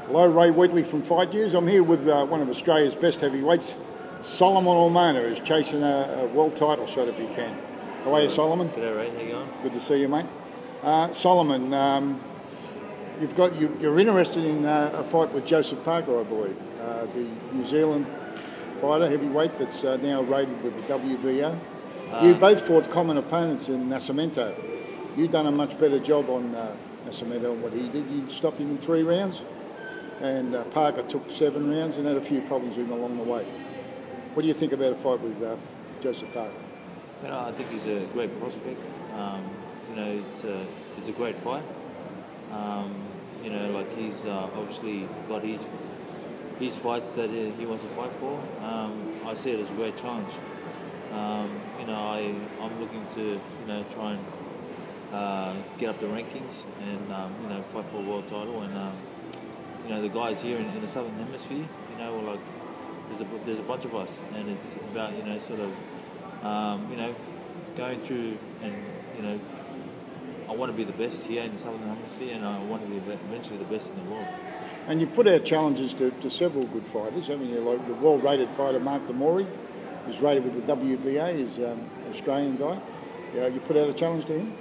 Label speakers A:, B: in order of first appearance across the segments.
A: Hello, Ray Wheatley from Fight News. I'm here with one of Australia's best heavyweights, Solomon Haumono, who's chasing a world title shot if he can. How are you, Solomon?
B: G'day, Ray. How you going?
A: Good to see you, mate. Solomon, you're interested in a fight with Joseph Parker, I believe, the New Zealand fighter, heavyweight, that's now rated with the WBO. You both fought common opponents in Nascimento. You've done a much better job on Nascimento than what he did. You stopped him in 3 rounds, and Parker took 7 rounds and had a few problems with him along the way. What do you think about a fight with Joseph Parker?
B: I think he's a great prospect. It's a great fight. He's obviously got his fights that he wants to fight for. I see it as a great challenge. I'm looking to try and get up the rankings and fight for a world title. And the guys here in the Southern Hemisphere, there's a bunch of us, and it's about going through and I want to be the best here in the Southern Hemisphere, and I want to be eventually the best in the world.
A: And you've put out challenges to several good fighters, haven't you? Like the world-rated fighter Mark Demori, who's rated with the WBA, he's an Australian guy. Yeah, you put out a challenge to him?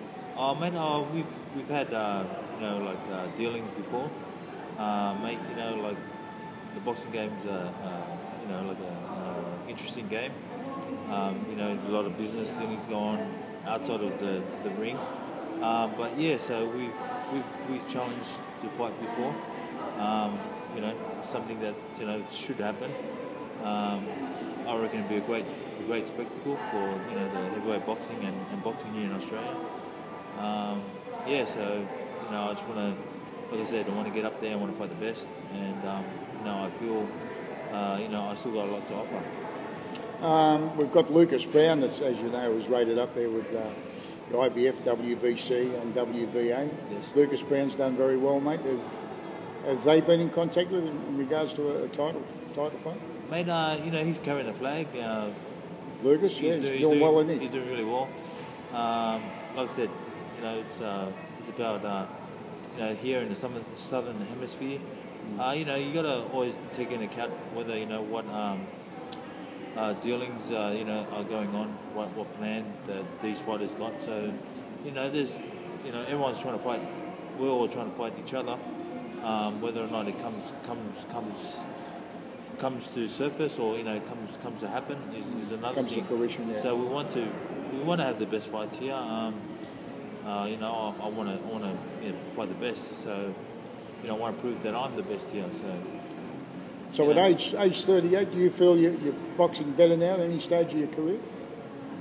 B: We've had dealings before, mate. The boxing game's interesting game. A lot of business dealings go on outside of the ring. But yeah, so we've challenged to fight before. Something that should happen. I reckon it'd be a great spectacle for the heavyweight boxing and boxing here in Australia. I just want to, like I said, I want to get up there. I want to fight the best, and I feel I still got a lot to offer.
A: We've got Lucas Brown, that's, as you know, is rated up there with the IBF, WBC and WBA.
B: Yes.
A: Lucas Brown's done very well, mate. Have they been in contact with him in regards to a title fight?
B: Mate, he's carrying a flag.
A: Lucas, he's doing well, isn't he?
B: He's doing really well. Like I said, it's about here in the Southern Hemisphere. You got to always take into account whether what dealings are going on, what plan that these fighters got. So there's everyone's trying to fight. We're all trying to fight each other. Whether or not it comes to surface or comes to happen is another
A: comes
B: thing.
A: To fruition, yeah.
B: So we want to have the best fights here. I want to fight the best. So I want to prove that I'm the best here.
A: So at age 38, do you feel you're boxing better now than any stage of your career?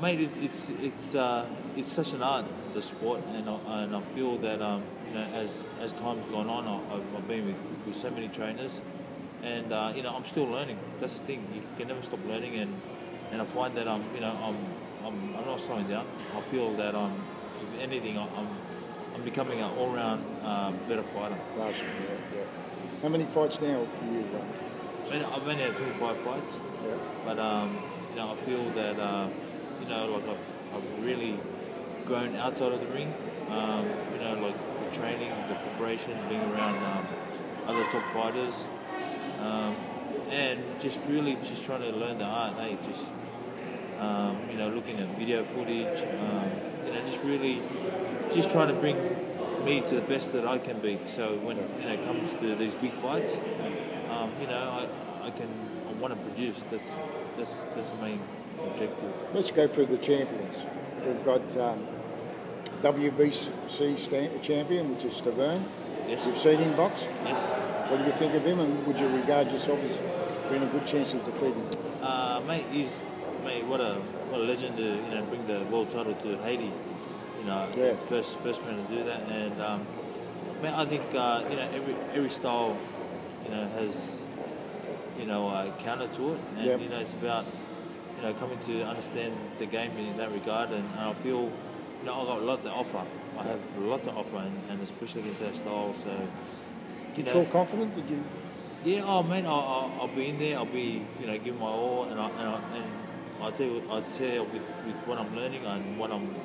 B: Mate, it's such an art, the sport, and I feel that as time's gone on, I've been with so many trainers, and I'm still learning. That's the thing. You can never stop learning, and I find that I'm not slowing down. I feel that if anything, I'm becoming an all-round better fighter.
A: Last one, yeah. How many fights now for you?
B: I've only had 25 fights,
A: yeah.
B: But I feel that I've really grown outside of the ring. The training, the preparation, being around other top fighters, and just trying to learn the art. Looking at video footage, just trying to bring me to the best that I can be. So when it comes to these big fights, I want to produce. That's the main objective.
A: Let's go through the champions. We've got WBC champion, which is Stavern.
B: Yes.
A: You've seen him box.
B: Yes.
A: What do you think of him, and would you regard yourself as being a good chance of defeating him?
B: What a legend to bring the world title to Haiti.
A: Yeah.
B: First man to do that, and I think every style has a counter to it, and
A: yep.
B: It's about coming to understand the game in that regard, and I feel I've got a lot to offer. I have a lot to offer, and especially against that style. So
A: Do you feel confident? Did you?
B: Yeah, I'll be in there. I'll be giving my all, and I'll tell you with what I'm learning and what I'm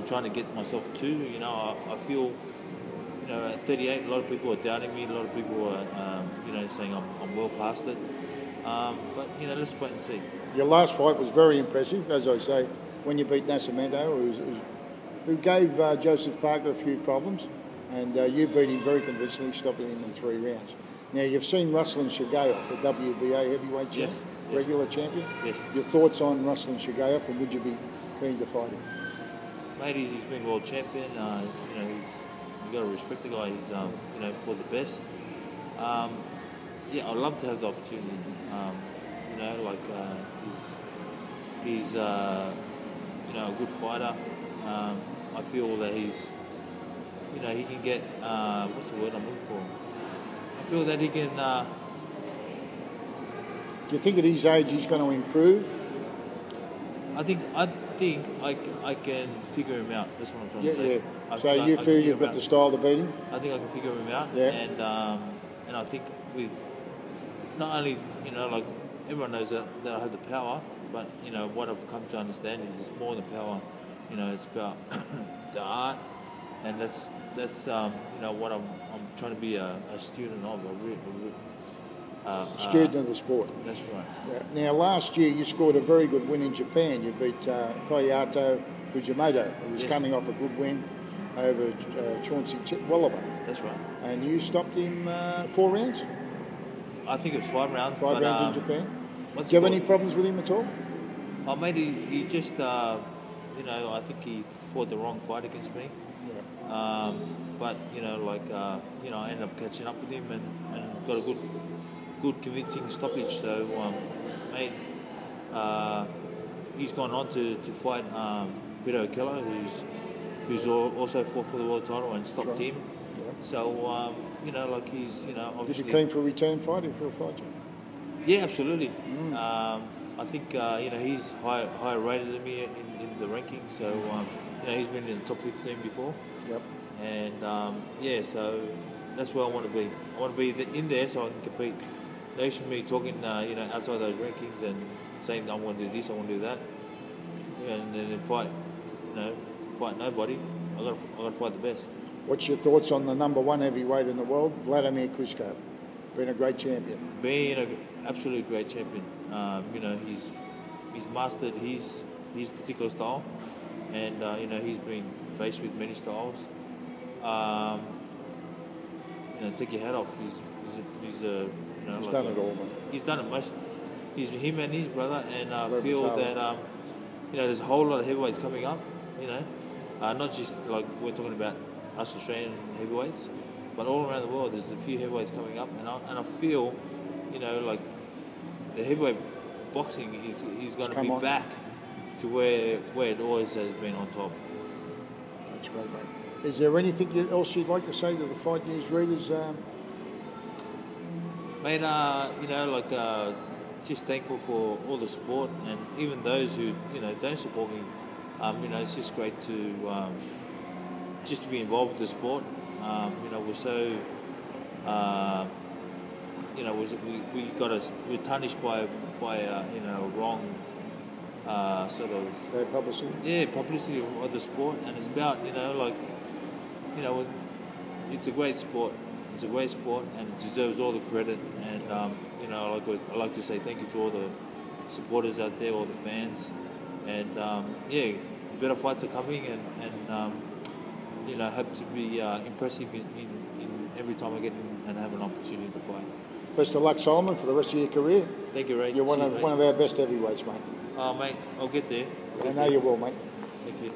B: trying to get myself to. I feel you know, at 38, a lot of people are doubting me. A lot of people are, you know, saying I'm well past it. But you know, let's wait and see.
A: Your last fight was very impressive, as I say, when you beat Nascimento, who gave Joseph Parker a few problems, and you beat him very convincingly, stopping him in 3 rounds. Now, you've seen Ruslan Shagayev, the WBA heavyweight champion, regular champion.
B: Yes.
A: Your thoughts on Ruslan Shagayev, and would you be keen to fight him?
B: Mate, he's been world champion. You know, you got to respect the guy. He's you know, for the best. Yeah, I'd love to have the opportunity. You know, like he's you know, a good fighter. I feel that he's, you know, he can get what's the word I'm looking for? I feel that he can.
A: Do you think at his age he's going to improve?
B: I think I can figure him out. That's what I'm trying to say.
A: Yeah. So you feel you've got the style to beat him?
B: I think I can figure him out.
A: Yeah.
B: And I think with not only, you know, like everyone knows that I have the power, but you know what I've come to understand is it's more than power. You know, it's about the art, and that's you know what I'm trying to be a student of,
A: student of the sport.
B: That's right.
A: Yeah. Now, last year you scored a very good win in Japan. You beat Koyato Fujimoto, who was coming off a good win over Chauncey Wallaby.
B: That's right.
A: And you stopped him 4 rounds?
B: I think it was 5 rounds.
A: 5 rounds in Japan. Do you have any problems with him at all?
B: Oh, mate, he just, you know, I think he fought the wrong fight against me.
A: Yeah.
B: But, you know, like, you know, I ended up catching up with him and got a good convincing stoppage. So, mate, he's gone on to fight Peter Okello, who's also fought for the world title and stopped him. Yeah. So, you know, like he's, you know, obviously...
A: Did you came for a return fight if he'll fight you?
B: Yeah, absolutely. I think, you know, he's higher rated than me in the rankings. So, you know, he's been in the top 15 before.
A: Yep.
B: And, yeah, so that's where I want to be. I want to be in there so I can compete. No use me talking, you know, outside those rankings and saying I want to do this, I want to do that. And then fight, you know, fight nobody. I got to fight the best.
A: What's your thoughts on the #1 heavyweight in the world, Vladimir Klitschko? Been a great champion.
B: Being an absolute great champion. You know, he's mastered his particular style, and you know, he's been faced with many styles. You know, take your hat off. He's a you know,
A: he's
B: like
A: done it all, man.
B: He's done it most. He's him and his brother, and I feel
A: talent.
B: that you know, there's a whole lot of heavyweights coming up. You know, not just like we're talking about us Australian heavyweights, but all around the world there's a few heavyweights coming up, and I feel, you know, like the heavyweight boxing is going to be back to where it always has been on top.
A: That's great, mate. Is there anything else you'd like to say to the Fight News readers?
B: Mate, you know, like just thankful for all the support, and even those who, you know, don't support me. You know, it's just great to just to be involved with the sport. You know, we're so, you know, we're tarnished by you know, wrong sort of
A: publicity.
B: Yeah, publicity of the sport, and it's about, you know, like, you know, it's a great sport. It's a great sport, and it deserves all the credit. And you know, I like to say thank you to all the supporters out there, all the fans, and yeah, better fights are coming, and you know, hope to be impressive in every time I get in and have an opportunity to fight.
A: Best of luck, Solomon, for the rest of your career.
B: Thank you, Ray.
A: You're one of our best heavyweights, mate.
B: Oh, mate, I'll get there.
A: I know you will, mate.
B: Thank you.